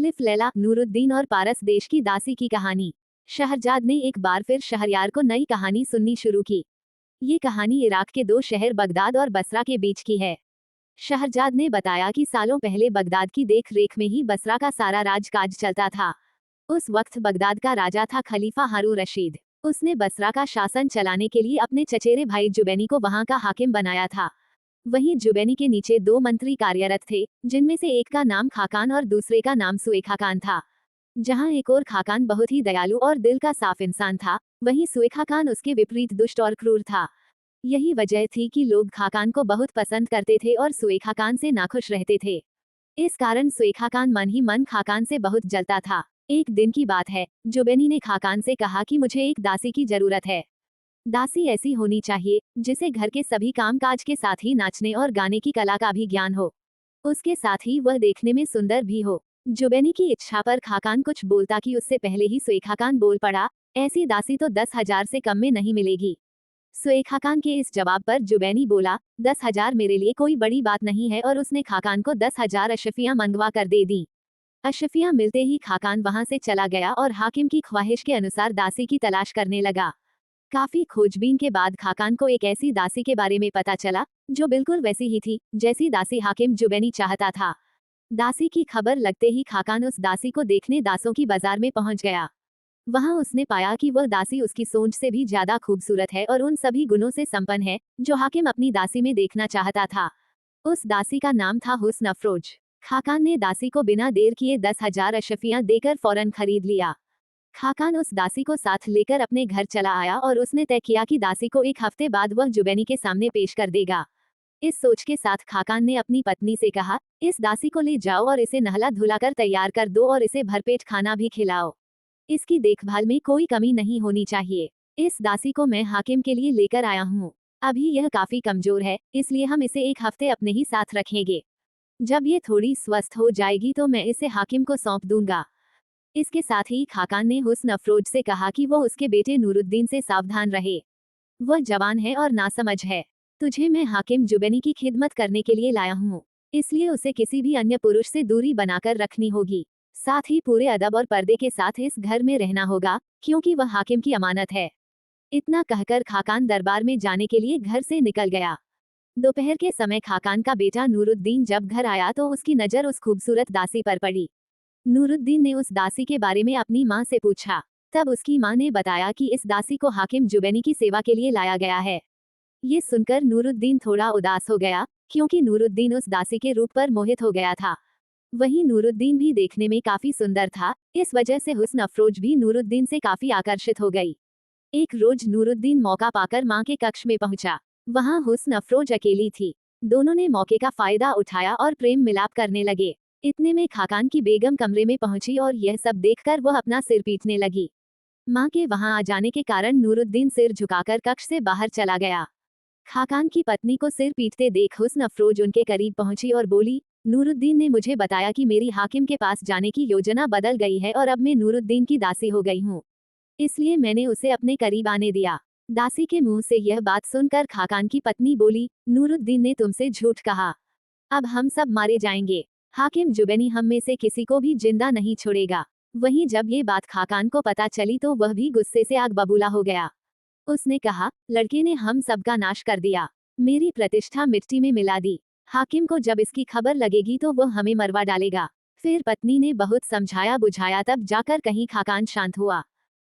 अलिफ लैला, नूरुद्दीन और पारस देश की दासी की कहानी। शहरजाद ने एक बार फिर शहरयार को नई कहानी सुननी शुरू की। ये कहानी इराक के दो शहर बगदाद और बसरा के बीच की है। शहरजाद ने बताया कि सालों पहले बगदाद की देख रेख में ही बसरा का सारा राजकाज चलता था। उस वक्त बगदाद का राजा था खलीफा हारून रशीद। उसने बसरा का शासन चलाने के लिए अपने चचेरे भाई जुबैनी को वहां का हाकिम बनाया था। वहीं जुबैनी के नीचे दो मंत्री कार्यरत थे, जिनमें से एक का नाम खाकान और दूसरे का नाम सुए खाकान था। जहां एक और खाकान बहुत ही दयालु और दिल का साफ इंसान था, वहीं सुए खाकान उसके विपरीत दुष्ट और क्रूर था। यही वजह थी कि लोग खाकान को बहुत पसंद करते थे और सुए खाकान से नाखुश रहते थे। इस कारण सुए खाकान मन ही मन खाकान से बहुत जलता था। एक दिन की बात है, जुबैनी ने खाकान से कहा कि मुझे एक दासी की जरूरत है। दासी ऐसी होनी चाहिए जिसे घर के सभी काम काज के साथ ही नाचने और गाने की कला का भी ज्ञान हो। उसके साथ ही वह देखने में सुंदर भी हो। जुबैनी की इच्छा पर खाकान कुछ बोलता कि उससे पहले ही सुए खाकान बोल पड़ा, ऐसी दासी तो 10,000 से कम में नहीं मिलेगी। सुए खाकान के इस जवाब पर जुबैनी बोला, 10,000 मेरे लिए कोई बड़ी बात नहीं है, और उसने खाकान को 10,000 अशफियां मंगवा कर दे दी। अशफियां मिलते ही खाकान वहां से चला गया और हाकिम की ख्वाहिश के अनुसार दासी की तलाश करने लगा। काफी खोजबीन के बाद खाकान को एक ऐसी दासी के बारे में पता चला जो बिल्कुल वैसी ही थी जैसी दासी हाकिम जुबैनी चाहता था। दासी की खबर लगते ही खाकान उस दासी को देखने दासों की बाजार में पहुंच गया। वहां उसने पाया कि वह दासी उसकी सोच से भी ज्यादा खूबसूरत है और उन सभी गुणों से संपन्न है जो हाकिम अपनी दासी में देखना चाहता था। उस दासी का नाम था हुस्न अफरोज। खाकान ने दासी को बिना देर किए 10,000 अशफियां देकर फौरन खरीद लिया। खाकान उस दासी को साथ लेकर अपने घर चला आया और उसने तय किया कि दासी को एक हफ्ते बाद वह जुबैनी के सामने पेश कर देगा। इस सोच के साथ खाकान ने अपनी पत्नी से कहा, इस दासी को ले जाओ और इसे नहला धुलाकर तैयार कर दो और इसे भरपेट खाना भी खिलाओ। इसकी देखभाल में कोई कमी नहीं होनी चाहिए। इस दासी को मैं हाकिम के लिए लेकर आया हूँ। अभी यह काफी कमजोर है, इसलिए हम इसे एक हफ्ते अपने ही साथ रखेंगे। जब ये थोड़ी स्वस्थ हो जाएगी तो मैं इसे हाकिम को सौंप दूंगा। इसके साथ ही खाकान ने हुस्न अफरोज से कहा कि वो उसके बेटे नूरुद्दीन से सावधान रहे। वह जवान है और नासमझ है। तुझे मैं हाकिम जुबैनी की खिदमत करने के लिए लाया हूँ, इसलिए उसे किसी भी अन्य पुरुष से दूरी बनाकर रखनी होगी। साथ ही पूरे अदब और पर्दे के साथ इस घर में रहना होगा, क्योंकि वह हाकिम की अमानत है। इतना कहकर खाकान दरबार में जाने के लिए घर से निकल गया। दोपहर के समय खाकान का बेटा नूरुद्दीन जब घर आया तो उसकी नजर उस खूबसूरत दासी पर पड़ी। नूरुद्दीन ने उस दासी के बारे में अपनी माँ से पूछा। तब उसकी माँ ने बताया कि इस दासी को हाकिम जुबैनी की सेवा के लिए लाया गया है। ये सुनकर नूरुद्दीन थोड़ा उदास हो गया, क्योंकि नूरुद्दीन उस दासी के रूप पर मोहित हो गया था। वहीं नूरुद्दीन भी देखने में काफी सुंदर था, इस वजह से हुस्न अफरोज भी नूरुद्दीन से काफी आकर्षित हो गई। एक रोज नूरुद्दीन मौका पाकर माँ के कक्ष में पहुंचा। वहां हुस्न अफरोज अकेली थी। दोनों ने मौके का फायदा उठाया और प्रेम मिलाप करने लगे। इतने में खाकान की बेगम कमरे में पहुंची और यह सब देखकर वह अपना सिर पीटने लगी। माँ के वहां आ जाने के कारण नूरुद्दीन सिर झुकाकर कक्ष से बाहर चला गया। खाकान की पत्नी को सिर पीटते देख हुस्न अफरोज उनके करीब पहुंची और बोली, नूरुद्दीन ने मुझे बताया कि मेरी हाकिम के पास जाने की योजना बदल गई है और अब मैं नूरुद्दीन की दासी हो गई हूँ, इसलिए मैंने उसे अपने करीब आने दिया। दासी के मुंह से यह बात सुनकर खाकान की पत्नी बोली, नूरुद्दीन ने तुमसे झूठ कहा। अब हम सब मारे जाएंगे। हाकिम जुबैनी हम में से किसी को भी जिंदा नहीं छोड़ेगा। वहीं जब ये बात खाकान को पता चली तो वह भी गुस्से से आग बबूला हो गया। उसने कहा, लड़के ने हम सबका नाश कर दिया, मेरी प्रतिष्ठा मिट्टी में मिला दी। हाकिम को जब इसकी खबर लगेगी तो वह हमें मरवा डालेगा। फिर पत्नी ने बहुत समझाया बुझाया, तब जाकर कहीं खाकान शांत हुआ,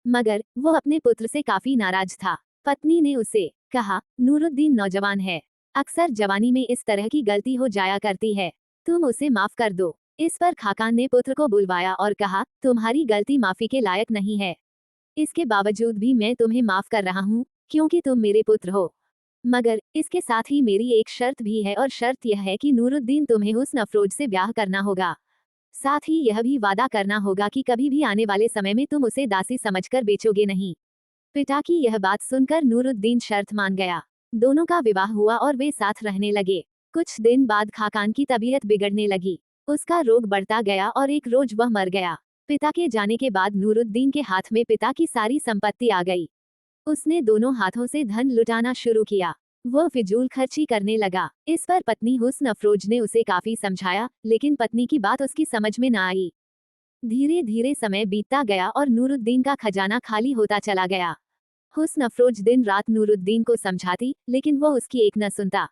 मगर वो अपने पुत्र से काफी नाराज था। पत्नी ने उसे कहा, नूरुद्दीन नौजवान है, अक्सर जवानी में इस तरह की गलती हो जाया करती है, तुम उसे माफ कर दो। इस पर खाकान ने पुत्र को बुलवाया और कहा, तुम्हारी गलती माफी के लायक नहीं है, इसके बावजूद भी मैं तुम्हें माफ कर रहा हूँ, क्योंकि तुम मेरे पुत्र हो। मगर इसके साथ ही मेरी एक शर्त भी है, और शर्त यह है कि नूरुद्दीन तुम्हें हुस्न अफरोज से ब्याह करना होगा। साथ ही यह भी वादा करना होगा कि कभी भी आने वाले समय में तुम उसे दासी समझकर बेचोगे नहीं। पिता की यह बात सुनकर नूरुद्दीन शर्त मान गया। दोनों का विवाह हुआ और वे साथ रहने लगे। कुछ दिन बाद खाकान की तबीयत बिगड़ने लगी। उसका रोग बढ़ता गया और एक रोज वह मर गया। पिता के जाने के बाद नूरुद्दीन के हाथ में पिता की सारी संपत्ति आ गई। उसने दोनों हाथों से धन लुटाना शुरू किया। वह फिजूल खर्ची करने लगा। इस पर पत्नी हुस्न अफरोज ने उसे काफी समझाया, लेकिन पत्नी की बात उसकी समझ में न आई। धीरे धीरे समय बीतता गया और नूरुद्दीन का खजाना खाली होता चला गया। हुस्न अफरोज दिन रात नूरुद्दीन को समझाती, लेकिन वो उसकी एक न सुनता।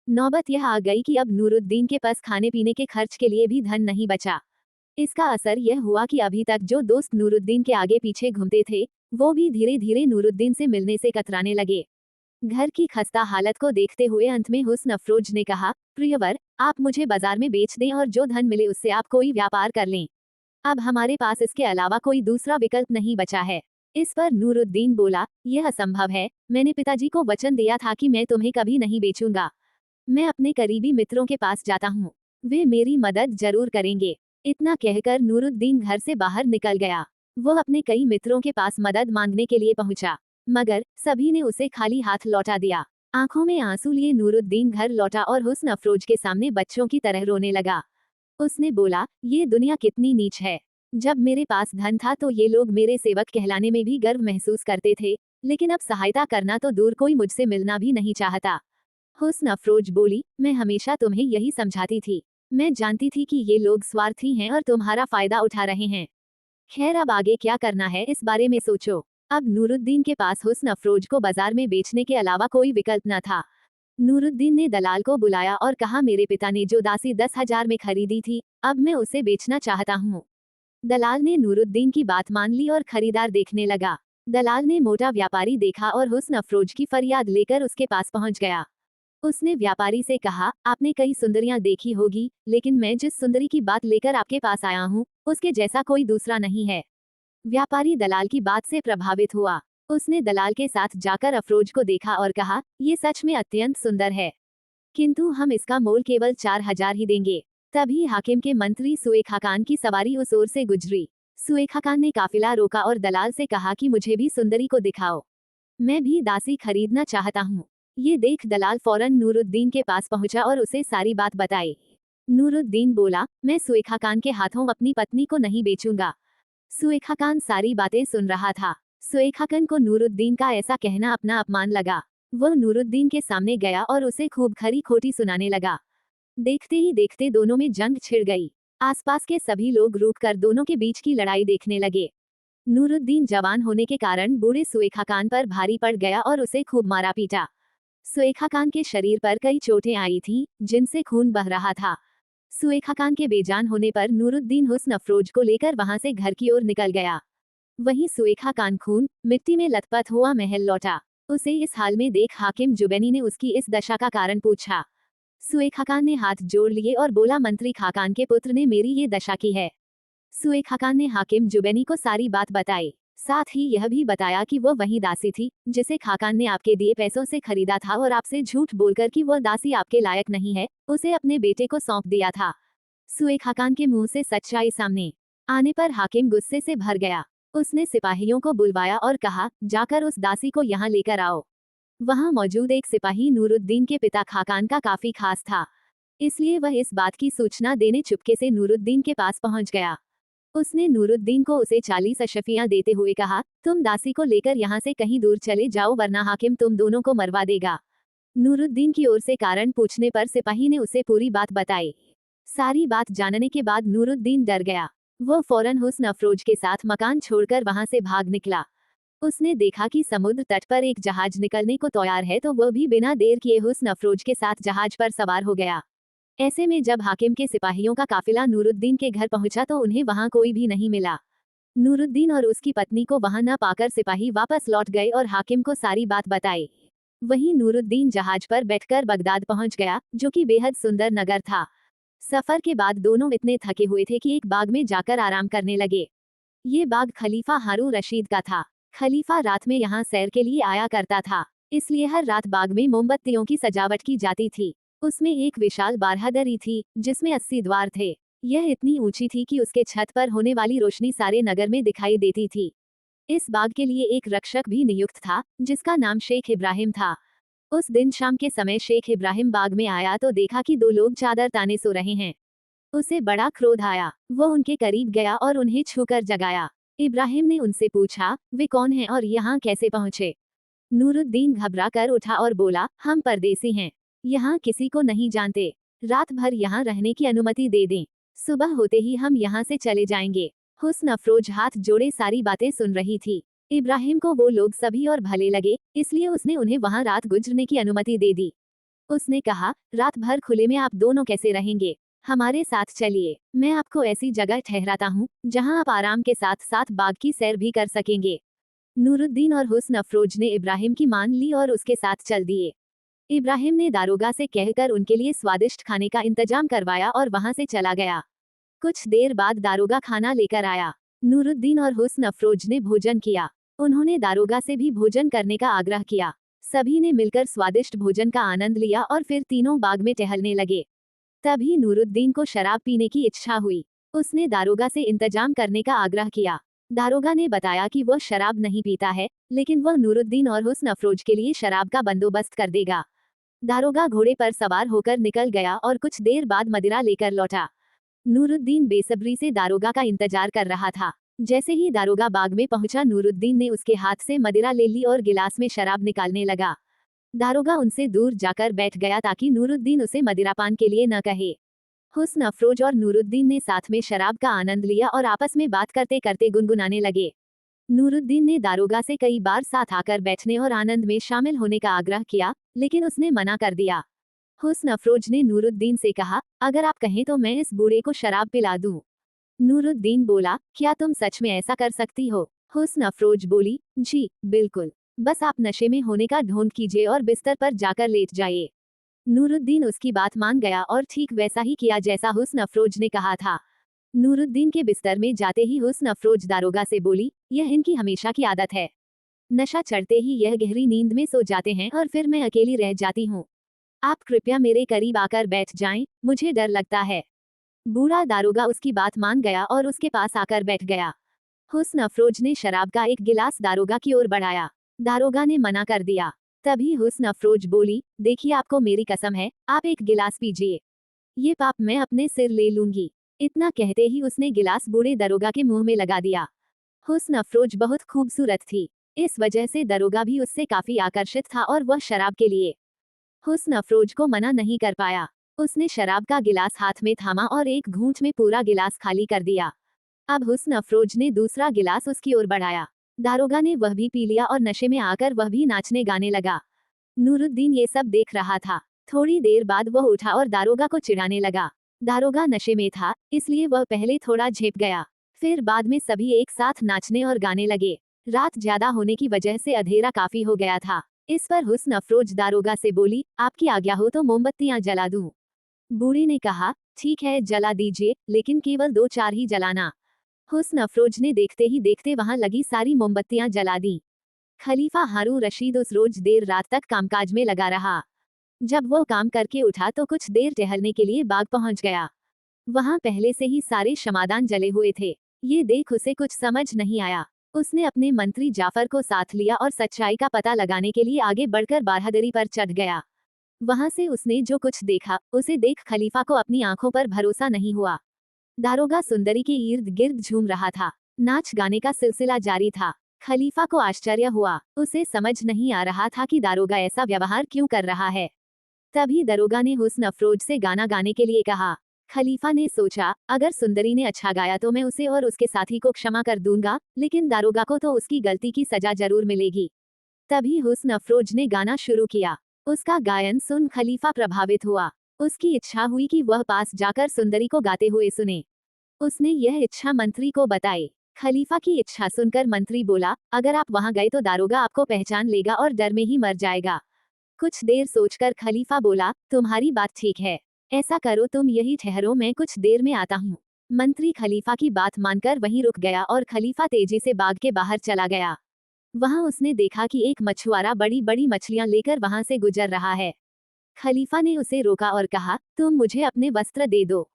नौबत यह आ गई कि अब नूरुद्दीन के पास खाने पीने के खर्च के लिए भी धन नहीं बचा। इसका असर यह हुआ कि अभी तक जो दोस्त नूरुद्दीन के आगे पीछे घूमते थे, वो भी धीरे धीरे नूरुद्दीन से मिलने से कतराने लगे। घर की खस्ता हालत को देखते हुए अंत में हुस्न अफरोज ने कहा, प्रियवर, आप मुझे बाजार में बेच दें और जो धन मिले उससे आप कोई व्यापार कर लें। अब हमारे पास इसके अलावा कोई दूसरा विकल्प नहीं बचा है। इस पर नूरुद्दीन बोला, यह असंभव है, मैंने पिताजी को वचन दिया था कि मैं तुम्हें कभी नहीं बेचूंगा। मैं अपने करीबी मित्रों के पास जाता हूँ, वे मेरी मदद जरूर करेंगे। इतना कहकर नूरुद्दीन घर से बाहर निकल गया। वो अपने कई मित्रों के पास मदद मांगने के लिए पहुंचा, मगर सभी ने उसे खाली हाथ लौटा दिया। आंखों में आंसू लिए नूरुद्दीन घर लौटा और हुस्न अफरोज के सामने बच्चों की तरह रोने लगा। उसने बोला, ये दुनिया कितनी नीच है। जब मेरे पास धन था तो ये लोग मेरे सेवक कहलाने में भी गर्व महसूस करते थे, लेकिन अब सहायता करना तो दूर, कोई मुझसे मिलना भी नहीं चाहता। हुस्न अफरोज बोली, मैं हमेशा तुम्हें यही समझाती थी। मैं जानती थी कि ये लोग स्वार्थी हैं और तुम्हारा फायदा उठा रहे हैं। खैर, अब आगे क्या करना है इस बारे में सोचो। अब नूरुद्दीन के पास हुस्न अफरोज को बाजार में बेचने के अलावा कोई विकल्प न था। नूरुद्दीन ने दलाल को बुलाया और कहा, मेरे पिता ने जो दासी 10,000 में खरीदी थी, अब मैं उसे बेचना चाहता हूँ। दलाल ने नूरुद्दीन की बात मान ली और खरीदार देखने लगा। दलाल ने मोटा व्यापारी देखा और हुस्न अफरोज की फरियाद लेकर उसके पास पहुंच गया। उसने व्यापारी से कहा, आपने कई सुंदरियां देखी होगी, लेकिन मैं जिस सुंदरी की बात लेकर आपके पास आया हूँ, उसके जैसा कोई दूसरा नहीं है। व्यापारी दलाल की बात से प्रभावित हुआ। उसने दलाल के साथ जाकर अफरोज को देखा और कहा, ये सच में अत्यंत सुंदर है, किंतु हम इसका मोल केवल 4,000 ही देंगे। तभी हाकिम के मंत्री सुएखा खान की सवारी उस ओर से गुजरी। सुएखा खान ने काफिला रोका और दलाल से कहा कि मुझे भी सुंदरी को दिखाओ, मैं भी दासी खरीदना चाहता हूँ। ये देख दलाल फौरन नूरुद्दीन के पास पहुंचा और उसे सारी बात बताई। नूरुद्दीन बोला, मैं सुएखा खान के हाथों अपनी पत्नी को नहीं बेचूंगा। सुएखा खान सारी बातें सुन रहा था। सुएखा खान को नूरुद्दीन का ऐसा कहना अपना अपमान लगा। वह नूरुद्दीन के सामने गया और उसे खूब खरी खोटी सुनाने लगा। देखते ही देखते दोनों में जंग छिड़ गई। आसपास के सभी लोग रुककर दोनों के बीच की लड़ाई देखने लगे। नूरुद्दीन जवान होने के कारण बूढ़े सुएखा खान पर भारी पड़ गया और उसे खूब मारा पीटा। सुएखा खान के शरीर पर कई चोटें आई थीं, जिनसे खून बह रहा था। सुएखा खान के बेजान होने पर नूरुद्दीन हुस्न अफरोज को लेकर वहां से घर की ओर निकल गया। वहीं सुएखा खान खून मिट्टी में लथपथ हुआ महल लौटा। उसे इस हाल में देख हाकिम जुबैनी ने उसकी इस दशा का कारण पूछा। सुएखा खान ने हाथ जोड़ लिए और बोला, मंत्री खाकान के पुत्र ने मेरी ये दशा की है। सुएखा खान ने हाकिम जुबैनी को सारी बात बताई। साथ ही यह भी बताया कि वह वही दासी थी जिसे खाकान ने आपके दिए पैसों से खरीदा था और आपसे झूठ बोलकर कि वह दासी आपके लायक नहीं है, उसे अपने बेटे को सौंप दिया था। सुएखा खान के मुंह से सच्चाई सामने आने पर हाकिम गुस्से से भर गया। उसने सिपाहियों को बुलवाया और कहा, जाकर उस दासी को यहाँ लेकर आओ। वहां मौजूद एक सिपाही नूरुद्दीन के पिता खाकान का काफी खास था, इसलिए वह इस बात की सूचना देने चुपके से नूरुद्दीन के पास पहुंच गया। उसने नूरुद्दीन को उसे 40 अशफियां देते हुए कहा, तुम दासी को लेकर यहाँ से कहीं दूर चले जाओ, वरना हाकिम तुम दोनों को मरवा देगा। नूरुद्दीन की ओर से कारण पूछने पर सिपाही ने उसे पूरी बात बताई। सारी बात जानने के बाद नूरुद्दीन डर गया। वह फौरन हुस्न अफरोज के साथ मकान छोड़कर वहां से भाग निकला। उसने देखा कि समुद्र तट पर एक जहाज निकलने को तैयार है, तो वह भी बिना देर किए हुस्न अफरोज के साथ जहाज पर सवार हो गया। ऐसे में जब हाकिम के सिपाहियों का काफिला नूरुद्दीन के घर पहुंचा तो उन्हें वहां कोई भी नहीं मिला। नूरुद्दीन और उसकी पत्नी को वहां न पाकर सिपाही वापस लौट गए और हाकिम को सारी बात बताई। वहीं नूरुद्दीन जहाज पर बैठकर बगदाद पहुंच गया, जो कि बेहद सुंदर नगर था। सफर के बाद दोनों इतने थके हुए थे कि एक बाग में जाकर आराम करने लगे। ये बाग खलीफा हारून रशीद का था। खलीफा रात में यहाँ सैर के लिए आया करता था, इसलिए हर रात बाग में मोमबत्तियों की सजावट की जाती थी। उसमें एक विशाल बारहदरी थी जिसमें 80 द्वार थे। यह इतनी ऊंची थी कि उसके छत पर होने वाली रोशनी सारे नगर में दिखाई देती थी। इस बाग के लिए एक रक्षक भी नियुक्त था, जिसका नाम शेख इब्राहिम था। उस दिन शाम के समय शेख इब्राहिम बाग में आया तो देखा कि दो लोग चादर ताने सो रहे हैं। उसे बड़ा क्रोध आया। वो उनके करीब गया और उन्हें छूकर जगाया। इब्राहिम ने उनसे पूछा, वे कौन हैं और यहाँ कैसे पहुँचे? नूरुद्दीन घबरा कर उठा और बोला, हम परदेसी हैं, यहाँ किसी को नहीं जानते। रात भर यहाँ रहने की अनुमति दे दें, सुबह होते ही हम यहाँ से चले जाएंगे। हुस्न अफरोज हाथ जोड़े सारी बातें सुन रही थी। इब्राहिम को वो लोग सभी और भले लगे, इसलिए उसने उन्हें वहां रात गुजरने की अनुमति दे दी। उसने कहा, रात भर खुले में आप दोनों कैसे रहेंगे? हमारे साथ चलिए, मैं आपको ऐसी जगह ठहराता हूँ जहाँ आप आराम के साथ साथ बाग की सैर भी कर सकेंगे। नूरुद्दीन और हुस्न अफरोज ने इब्राहिम की मान ली और उसके साथ चल दिए। इब्राहिम ने दारोगा से कहकर उनके लिए स्वादिष्ट खाने का इंतजाम करवाया और वहां से चला गया। कुछ देर बाद दारोगा खाना लेकर आया। नूरुद्दीन और हुस्न अफरोज ने भोजन किया। उन्होंने दारोगा से भी भोजन करने का आग्रह किया। सभी ने मिलकर स्वादिष्ट भोजन का आनंद लिया और फिर तीनों बाग में टहलने लगे। तभी नूरुद्दीन को शराब पीने की इच्छा हुई। उसने दारोगा से इंतजाम करने का आग्रह किया। दारोगा ने बताया कि वह शराब नहीं पीता है, लेकिन वह नूरुद्दीन और हुस्न अफरोज के लिए शराब का बंदोबस्त कर देगा। दारोगा घोड़े पर सवार होकर निकल गया और कुछ देर बाद मदिरा लेकर लौटा। नूरुद्दीन बेसब्री से दारोगा का इंतजार कर रहा था। जैसे ही दारोगा बाग में पहुंचा, नूरुद्दीन ने उसके हाथ से मदिरा ले ली और गिलास में शराब निकालने लगा। दारोगा उनसे दूर जाकर बैठ गया ताकि नूरुद्दीन उसे मदिरापान के लिए न कहे। हुस्न अफरोज और नूरुद्दीन ने साथ में शराब का आनंद लिया और आपस में बात करते करते गुनगुनाने लगे। नूरुद्दीन ने दारोगा से कई बार साथ आकर बैठने और आनंद में शामिल होने का आग्रह किया, लेकिन उसने मना कर दिया। हुस्न अफरोज ने नूरुद्दीन से कहा, अगर आप कहें तो मैं इस बूढ़े को शराब पिला दूं। नूरुद्दीन बोला, क्या तुम सच में ऐसा कर सकती हो? हुस्न अफरोज बोली, जी बिल्कुल, बस आप नशे में होने का ढोंग कीजिए और बिस्तर पर जाकर लेट जाइए। नूरुद्दीन उसकी बात मान गया और ठीक वैसा ही किया जैसा हुस्न अफरोज ने कहा था। नूरुद्दीन के बिस्तर में जाते ही हुस्न अफरोज दारोगा से बोली, यह इनकी हमेशा की आदत है। नशा चढ़ते ही यह गहरी नींद में सो जाते हैं और फिर मैं अकेली रह जाती हूँ। आप कृपया मेरे करीब आकर बैठ जाएं, मुझे डर लगता है। बूढ़ा दारोगा उसकी बात मान गया और उसके पास आकर बैठ गया। हुस्न अफरोज ने शराब का एक गिलास दारोगा की ओर बढ़ाया। दारोगा ने मना कर दिया। तभी हुस्न अफरोज बोली, देखिए आपको मेरी कसम है, आप एक गिलास पीजिए। ये पाप मैं अपने सिर ले लूंगी। इतना कहते ही उसने गिलास बूढ़े दरोगा के मुंह में लगा दिया। हुस्न अफरोज बहुत खूबसूरत थी, इस वजह से दरोगा भी उससे काफी आकर्षित था और वह शराब के लिए हुस्न अफरोज को मना नहीं कर पाया। उसने शराब का गिलास हाथ में थामा और एक घूंट में पूरा गिलास खाली कर दिया। अब हुस्न अफरोज ने दूसरा गिलास उसकी ओर बढ़ाया। दारोगा ने वह भी पी लिया और नशे में आकर वह भी नाचने गाने लगा। नूरुद्दीन ये सब देख रहा था। थोड़ी देर बाद वह उठा और दारोगा को चिढ़ाने लगा। दारोगा नशे में था, इसलिए वह पहले थोड़ा झेप गया। फिर बाद में सभी एक साथ नाचने और गाने लगे। रात ज्यादा होने की वजह से अंधेरा काफी हो गया था। इस पर हुस्न अफरोज दारोगा से बोली, आपकी आज्ञा हो तो मोमबत्तियां जला दूं। बूढ़े ने कहा, ठीक है जला दीजिए, लेकिन केवल 2-4 ही जलाना। हुस्न अफरोज ने देखते ही देखते वहां लगी सारी मोमबत्तियां जला दी। खलीफा हारून रशीद उस रोज देर रात तक कामकाज में लगा रहा। जब वो काम करके उठा तो कुछ देर टहलने के लिए बाग पहुंच गया। वहां पहले से ही सारे शमादान जले हुए थे। ये देख उसे कुछ समझ नहीं आया। उसने अपने मंत्री जाफर को साथ लिया और सच्चाई का पता लगाने के लिए आगे बढ़कर बारहदरी पर चढ़ गया। वहां से उसने जो कुछ देखा, उसे देख खलीफा को अपनी आंखों पर भरोसा नहीं हुआ। दारोगा सुंदरी के इर्द गिर्द झूम रहा था। नाच गाने का सिलसिला जारी था। खलीफा को आश्चर्य हुआ। उसे समझ नहीं आ रहा था कि दारोगा ऐसा व्यवहार क्यों कर रहा है। तभी दरोगा ने हुस्न अफरोज से गाना गाने के लिए कहा। खलीफा ने सोचा, अगर सुंदरी ने अच्छा गाया तो मैं उसे और उसके साथी को क्षमा कर दूंगा, लेकिन दारोगा को तो उसकी गलती की सजा जरूर मिलेगी। तभी हुस्न अफरोज ने गाना शुरू किया। उसका गायन सुन खलीफा प्रभावित हुआ। उसकी इच्छा हुई कि वह पास जाकर सुंदरी को गाते हुए सुने। उसने यह इच्छा मंत्री को बताई। खलीफा की इच्छा सुनकर मंत्री बोला, अगर आप वहां गए तो दारोगा आपको पहचान लेगा और डर में ही मर जाएगा। कुछ देर सोचकर खलीफा बोला, तुम्हारी बात ठीक है, ऐसा करो तुम यही ठहरो, मैं कुछ देर में आता हूँ। मंत्री खलीफा की बात मानकर वहीं रुक गया और खलीफा तेजी से बाग के बाहर चला गया। वहां उसने देखा कि एक मछुआरा बड़ी बड़ी मछलियां लेकर वहां से गुजर रहा है। खलीफा ने उसे रोका और कहा, तुम मुझे अपने वस्त्र दे दो,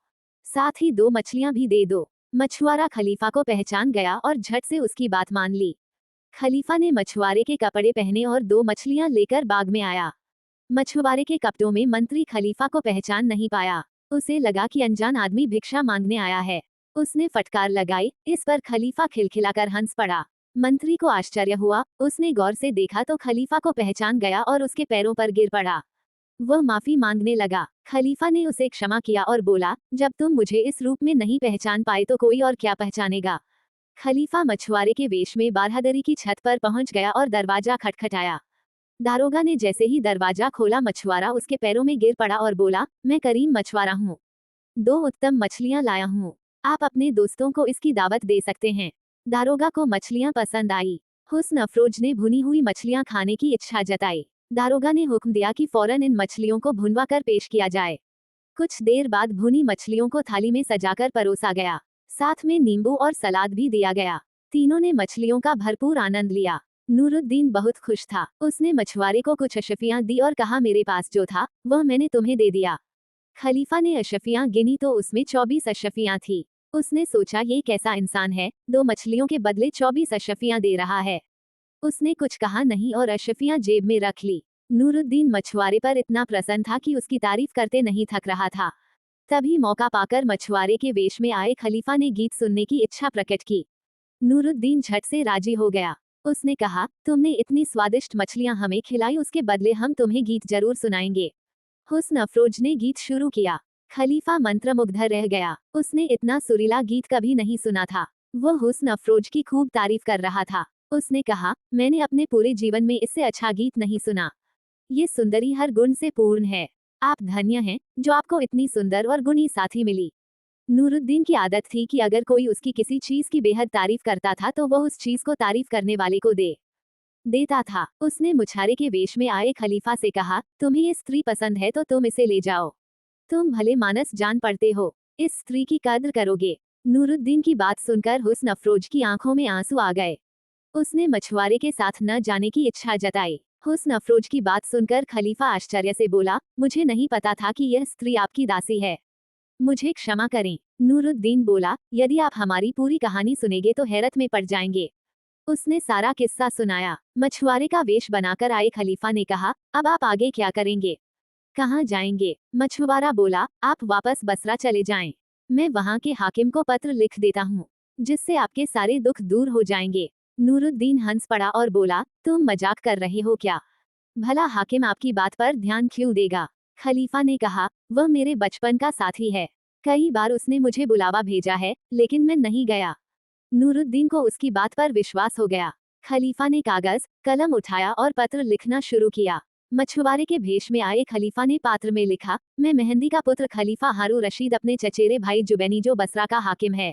साथ ही 2 मछलियां भी दे दो। मछुआरा खलीफा को पहचान गया और झट से उसकी बात मान ली। खलीफा ने मछुआरे के कपड़े पहने और 2 मछलियां लेकर बाग में आया। मछुआरे के कपड़ों में मंत्री खलीफा को पहचान नहीं पाया। उसे लगा कि अनजान आदमी भिक्षा मांगने आया है। उसने फटकार लगाई। इस पर खलीफा खिलखिलाकर हंस पड़ा। मंत्री को आश्चर्य हुआ। उसने गौर से देखा तो खलीफा को पहचान गया और उसके पैरों पर गिर पड़ा। वह माफी मांगने लगा। खलीफा ने उसे क्षमा किया और बोला, जब तुम मुझे इस रूप में नहीं पहचान पाए तो कोई और क्या पहचानेगा। खलीफा मछुआरे के वेश में बारहदरी की छत पर पहुंच गया और दरवाजा खटखटाया। दारोगा ने जैसे ही दरवाजा खोला, मछुआरा उसके पैरों में गिर पड़ा और बोला, मैं करीम मछुआरा हूँ। 2 उत्तम मछलियां लाया हूँ। आप अपने दोस्तों को इसकी दावत दे सकते हैं। दारोगा को मछलियां पसंद आई। हुस्न अफरोज ने भुनी हुई मछलियां खाने की इच्छा जताई। दारोगा ने हुक्म दिया कि फौरन इन मछलियों को भुनवा कर पेश किया जाए। कुछ देर बाद भुनी मछलियों को थाली में सजाकर परोसा गया। साथ में नींबू और सलाद भी दिया गया। तीनों ने मछलियों का भरपूर आनंद लिया। नूरुद्दीन बहुत खुश था। उसने मछुआरे को कुछ अशफियां दी और कहा, मेरे पास जो था वह मैंने तुम्हें दे दिया। खलीफा ने अशफियां गिनी तो उसमें 24 अशफियां थी। उसने सोचा, ये कैसा इंसान है, 2 मछलियों के बदले 24 अशफियां दे रहा है। उसने कुछ कहा नहीं और अशफियां जेब में रख ली। नूरुद्दीन मछुआरे पर इतना प्रसन्न था कि उसकी तारीफ करते नहीं थक रहा था। तभी मौका पाकर मछुआरे के वेश में आए खलीफा ने गीत सुनने की इच्छा प्रकट की। नूरुद्दीन झट से राजी हो गया। उसने कहा, तुमने इतनी स्वादिष्ट मछलियां हमें खिलाई, उसके बदले हम तुम्हें गीत जरूर सुनाएंगे। हुस्न अफरोज ने गीत शुरू किया। खलीफा मंत्रमुग्ध रह गया। उसने इतना सुरीला गीत कभी नहीं सुना था। वो हुस्न अफरोज की खूब तारीफ कर रहा था। उसने कहा, मैंने अपने पूरे जीवन में इससे अच्छा गीत नहीं सुना। ये सुंदरी हर गुण से पूर्ण है। आप धन्य हैं जो आपको इतनी सुंदर और गुणी साथी मिली। नूरुद्दीन की आदत थी कि अगर कोई उसकी किसी चीज की बेहद तारीफ करता था तो वह उस चीज को तारीफ करने वाले को देता था। उसने मुछारे के वेश में आए खलीफा से कहा, तुम्हें ये स्त्री पसंद है तो तुम इसे ले जाओ। तुम भले मानस जान पड़ते हो, इस स्त्री की कद्र करोगे। नूरुद्दीन की बात सुनकर हुस्न अफरोज की आंखों में आंसू आ गए। उसने मछुआरे के साथ न जाने की इच्छा जताई। हुस्न अफरोज की बात सुनकर खलीफा आश्चर्य से बोला, मुझे नहीं पता था कि यह स्त्री आपकी दासी है। मुझे क्षमा करें। नूरुद्दीन बोला, यदि आप हमारी पूरी कहानी सुनेंगे तो हैरत में पड़ जाएंगे। उसने सारा किस्सा सुनाया। मछुआरे का वेश बनाकर आए खलीफा ने कहा, अब आप आगे क्या करेंगे, कहाँ जाएंगे? मछुआरा बोला, आप वापस बसरा चले जाएं। मैं वहाँ के हाकिम को पत्र लिख देता हूँ, जिससे आपके सारे दुख दूर हो जाएंगे। नूरुद्दीन हंस पड़ा और बोला, तुम मजाक कर रहे हो क्या? भला हाकिम आपकी बात पर ध्यान क्यों देगा? खलीफा ने कहा, वह मेरे बचपन का साथी है। कई बार उसने मुझे बुलावा भेजा है, लेकिन मैं नहीं गया। नूरुद्दीन को उसकी बात पर विश्वास हो गया। खलीफा ने कागज कलम उठाया और पत्र लिखना शुरू किया। मछुआरे के भेष में आए खलीफा ने पात्र में लिखा, मैं मेहंदी का पुत्र खलीफा हारून रशीद अपने चचेरे भाई जुबैनी जो बसरा का हाकिम है,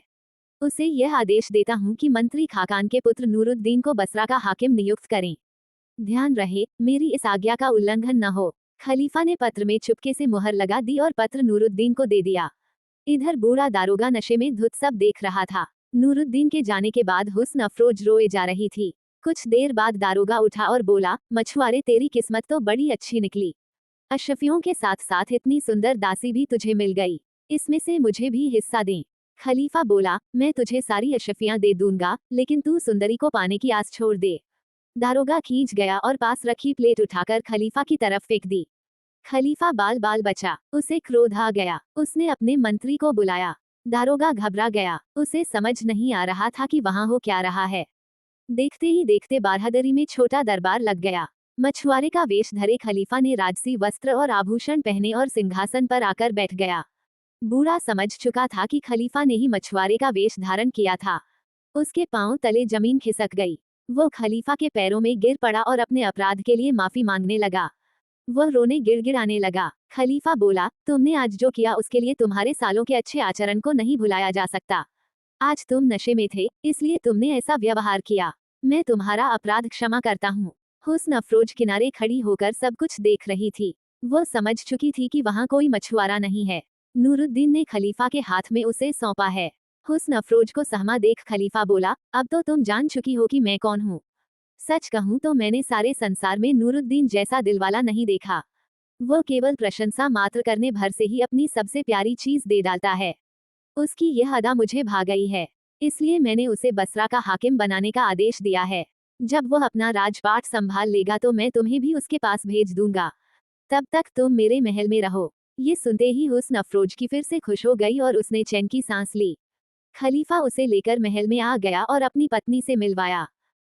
उसे यह आदेश देता हूँ कि मंत्री खाकान के पुत्र नूरुद्दीन को बसरा का हाकिम नियुक्त करें। ध्यान रहे, मेरी इस आज्ञा का उल्लंघन न हो। खलीफा ने पत्र में चुपके से मुहर लगा दी और पत्र नूरुद्दीन को दे दिया। इधर बूढ़ा दारोगा नशे में धुत सब देख रहा था। नूरुद्दीन के जाने के बाद हुस्न अफरोज रोए जा रही थी। कुछ देर बाद दारोगा उठा और बोला, मछुआरे तेरी किस्मत तो बड़ी अच्छी निकली। अशफियों के साथ साथ इतनी सुंदर दासी भी तुझे मिल गई। इसमें से मुझे भी हिस्सा दें। खलीफा बोला, मैं तुझे सारी अशफियां दे दूंगा, लेकिन तू सुंदरी को पाने की आस छोड़ दे। दारोगा खींच गया और पास रखी प्लेट उठाकर खलीफा की तरफ फेंक दी। खलीफा बाल बाल बचा। उसे क्रोध आ गया। उसने अपने मंत्री को बुलाया। दारोगा घबरा गया। उसे समझ नहीं आ रहा था कि वहां हो क्या रहा है। देखते ही देखते बारहदरी में छोटा दरबार लग गया। मछुआरे का वेश धरे खलीफा ने राजसी वस्त्र और आभूषण पहने और सिंहासन पर आकर बैठ गया। बूढ़ा समझ चुका था कि खलीफा ने ही मछुआरे का वेश धारण किया था। उसके पांव तले जमीन खिसक गई। वो खलीफा के पैरों में गिर पड़ा और अपने अपराध के लिए माफी मांगने लगा। वह रोने गिड़गिड़ाने लगा। खलीफा बोला, तुमने आज जो किया उसके लिए तुम्हारे सालों के अच्छे आचरण को नहीं भुलाया जा सकता। आज तुम नशे में थे, इसलिए तुमने ऐसा व्यवहार किया। मैं तुम्हारा अपराध क्षमा करता हूँ। हुस्न अफरोज किनारे खड़ी होकर सब कुछ देख रही थी। वो समझ चुकी थी कि वहाँ कोई मछुआरा नहीं है। नूरुद्दीन ने खलीफा के हाथ में उसे सौंपा है। हुस्न अफरोज को सहमा देख खलीफा बोला, अब तो तुम जान चुकी हो कि मैं कौन हूँ। सच कहूँ तो मैंने सारे संसार में नूरुद्दीन जैसा दिलवाला नहीं देखा। वो केवल प्रशंसा मात्र करने भर से ही अपनी सबसे प्यारी चीज दे डालता है। उसकी यह अदा मुझे भा गई है, इसलिए मैंने उसे बसरा का हाकिम बनाने का आदेश दिया है। जब वह अपना राजपाट संभाल लेगा तो मैं तुम्हें भी उसके पास भेज दूंगा। तब तक तुम मेरे महल में रहो। ये सुनते ही हुस्न अफरोज की फिर से खुश हो गई और उसने चैन की सांस ली। खलीफा उसे लेकर महल में आ गया और अपनी पत्नी से मिलवाया।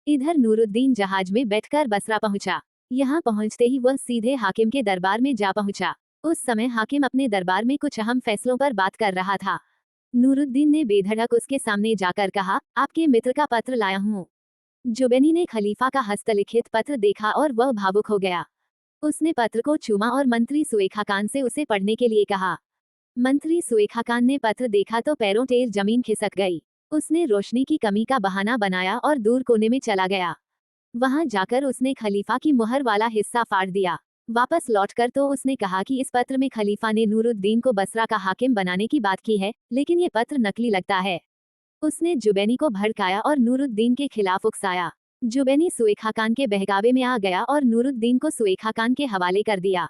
इधर नूरुद्दीन जहाज में बैठकर बसरा पहुंचा। यहाँ पहुंचते ही वह सीधे हाकिम के दरबार में जा पहुंचा। उस समय हाकिम अपने दरबार में कुछ अहम फैसलों पर बात कर रहा था। नूरुद्दीन ने बेधड़क उसके सामने जाकर कहा, आपके मित्र का पत्र लाया हूँ। जुबैनी ने खलीफा का हस्तलिखित पत्र देखा और वह भावुक हो गया। उसने पत्र को चूमा और मंत्री सुएखा खान से उसे पढ़ने के लिए कहा। मंत्री सुएखा खान ने पत्र देखा तो पैरों टेर जमीन खिसक गई। उसने रोशनी की कमी का बहाना बनाया और दूर कोने में चला गया। वहां जाकर उसने खलीफा की मुहर वाला हिस्सा फाड़ दिया। वापस लौटकर तो उसने कहा कि इस पत्र में खलीफा ने नूरुद्दीन को बसरा का हाकिम बनाने की बात की है, लेकिन ये पत्र नकली लगता है। उसने जुबैनी को भड़काया और नूरुद्दीन के खिलाफ उकसाया। जुबैनी सुएखा खान के बहकावे में आ गया और नूरुद्दीन को सुएखा खान के हवाले कर दिया।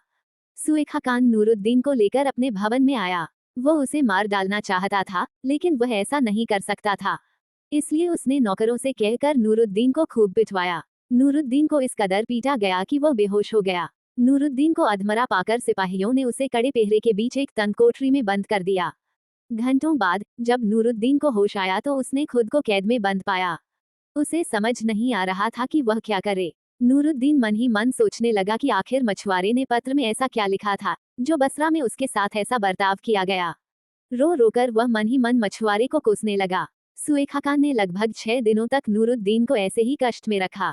सुएखा खान नूरुद्दीन को लेकर अपने भवन में आया। वो उसे मार डालना चाहता था, लेकिन वह ऐसा नहीं कर सकता था। इसलिए उसने नौकरों से कहकर नूरुद्दीन को खूब पिटवाया। नूरुद्दीन को इस कदर पीटा गया कि वो बेहोश हो गया। नूरुद्दीन को अधमरा पाकर सिपाहियों ने उसे कड़े पहरे के बीच एक तंग कोठरी में बंद कर दिया। घंटों बाद जब नूरुद्दीन को होश आया तो उसने खुद को कैद में बंद पाया। उसे समझ नहीं आ रहा था कि वह क्या करे। नूरुद्दीन मन ही मन सोचने लगा कि आखिर मछुआरे ने पत्र में ऐसा क्या लिखा था जो बसरा में उसके साथ ऐसा बर्ताव किया गया। रो रोकर वह मन ही मन मछुआरे को कोसने लगा। सुएखा खान ने लगभग 6 दिनों तक नूरुद्दीन को ऐसे ही कष्ट में रखा।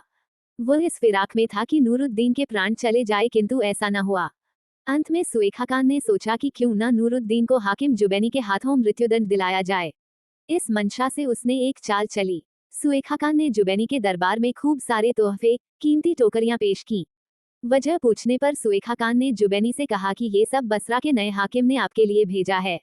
वह इस फिराक में था कि नूरुद्दीन के प्राण चले जाए, किंतु ऐसा न हुआ। अंत में सुएखा खान ने सोचा कि क्यों न नूरुद्दीन को हाकिम जुबैनी के हाथों मृत्युदंड दिलाया जाए। इस मंशा से उसने एक चाल चली। सुएखा खान ने जुबैनी के दरबार में खूब सारे तोहफे, कीमती टोकरियां पेश की। वजह पूछने पर सुएखा खान ने जुबैनी से कहा कि ये सब बसरा के नए हाकिम ने आपके लिए भेजा है।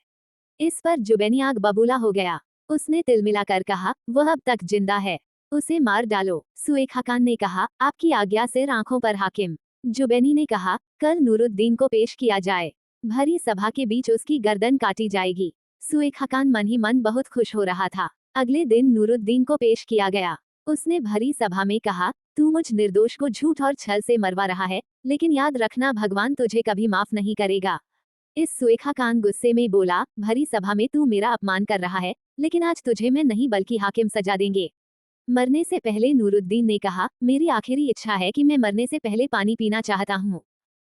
इस पर जुबैनी आग बबूला हो गया। उसने तिलमिलाकर कहा, वह अब तक जिंदा है, उसे मार डालो। सुएखा खान ने कहा, आपकी आज्ञा सिर आंखों पर हाकिम। जुबैनी ने कहा, कल नूरुद्दीन को पेश किया जाए। भरी सभा के बीच उसकी गर्दन काटी जाएगी। सुएखा खान मन ही मन बहुत खुश हो रहा था। अगले दिन नूरुद्दीन को पेश किया गया। उसने भरी सभा में कहा, तू मुझ निर्दोष को झूठ और छल से मरवा रहा है, लेकिन याद रखना भगवान तुझे कभी माफ नहीं करेगा। इस सुएखा खान गुस्से में बोला, भरी सभा में तू मेरा अपमान कर रहा है, लेकिन आज तुझे मैं नहीं बल्कि हाकिम सजा देंगे। मरने से पहले नूरुद्दीन ने कहा, मेरी आखिरी इच्छा है कि मैं मरने से पहले पानी पीना चाहता हूँ।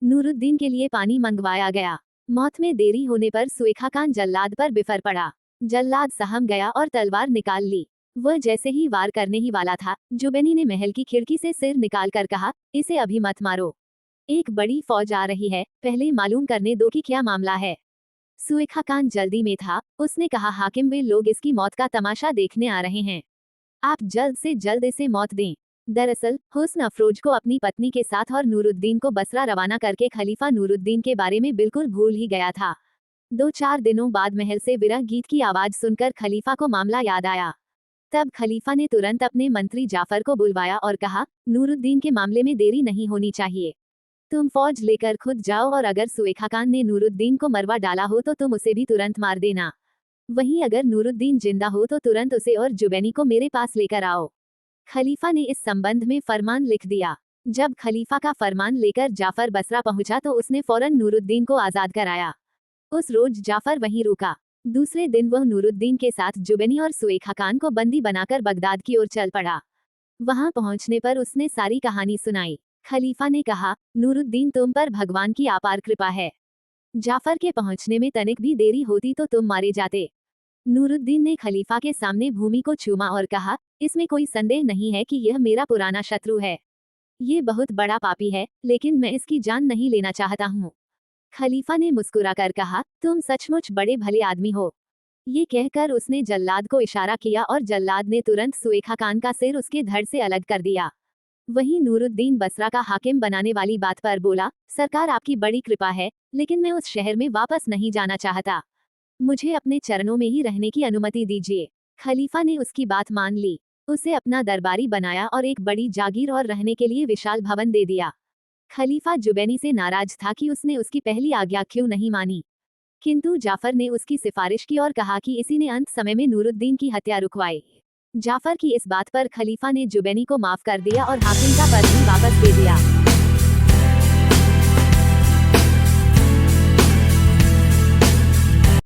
नूरुद्दीन के लिए पानी मंगवाया गया। मौत में देरी होने पर सुएखा खान जल्लाद पर बिफर पड़ा। जल्लाद सहम गया और तलवार निकाल ली। वह जैसे ही वार करने ही वाला था, जुबैनी ने महल की खिड़की से सिर निकाल कर कहा, इसे अभी मत मारो। एक बड़ी फौज आ रही है, पहले मालूम करने दो कि क्या मामला है। सुएखा खान जल्दी में था। उसने कहा, हाकिम वे लोग इसकी मौत का तमाशा देखने आ रहे हैं, आप जल्द से जल्द इसे मौत दें। दरअसल हुस्न अफरोज को अपनी पत्नी के साथ और नूरुद्दीन को बसरा रवाना करके खलीफा नूरुद्दीन के बारे में बिल्कुल भूल ही गया था। 2-4 दिनों बाद महल से विरह गीत की आवाज सुनकर खलीफा को मामला याद आया। तब खलीफा ने तुरंत अपने मंत्री जाफर को बुलवाया और कहा, नूरुद्दीन के मामले में देरी नहीं होनी चाहिए। तुम फौज लेकर खुद जाओ और अगर सुएखा खान ने नूरुद्दीन को मरवा डाला हो तो तुम उसे भी तुरंत मार देना। वहीं अगर नूरुद्दीन जिंदा हो तो तुरंत उसे और जुबैनी को मेरे पास लेकर आओ। खलीफा ने इस संबंध में फरमान लिख दिया। जब खलीफा का फरमान लेकर जाफर बसरा पहुंचा तो उसने फौरन नूरुद्दीन को आजाद कराया। उस रोज जाफर वहीं रुका। दूसरे दिन वह नूरुद्दीन के साथ जुबैनी और सुएखा खान को बंदी बनाकर बगदाद की ओर चल पड़ा। वहां पहुंचने पर उसने सारी कहानी सुनाई। खलीफा ने कहा, नूरुद्दीन तुम पर भगवान की अपार कृपा है। जाफर के पहुंचने में तनिक भी देरी होती तो तुम मारे जाते। नूरुद्दीन ने खलीफा के सामने भूमि को चूमा और कहा, इसमें कोई संदेह नहीं है कि यह मेरा पुराना शत्रु है। ये बहुत बड़ा पापी है, लेकिन मैं इसकी जान नहीं लेना चाहता हूँ। खलीफा ने मुस्कुराकर कहा, तुम सचमुच बड़े भले आदमी हो। ये कहकर उसने जल्लाद को इशारा किया और जल्लाद ने तुरंत सुएखा खान का सिर उसके धड़ से अलग कर दिया। वहीं नूरुद्दीन बसरा का हाकिम बनाने वाली बात पर बोला, सरकार आपकी बड़ी कृपा है, लेकिन मैं उस शहर में वापस नहीं जाना चाहता। मुझे अपने चरणों में ही रहने की अनुमति दीजिए। खलीफा ने उसकी बात मान ली। उसे अपना दरबारी बनाया और एक बड़ी जागीर और रहने के लिए विशाल भवन दे दिया। खलीफा जुबैनी से नाराज था कि उसने उसकी पहली आज्ञा क्यों नहीं मानी, किंतु जाफर ने उसकी सिफारिश की और कहा कि इसी ने अंत समय में नूरुद्दीन की हत्या रुकवाई। जाफर की इस बात पर खलीफा ने जुबैनी को माफ कर दिया और हाकिम का पद भी वापस दे दिया।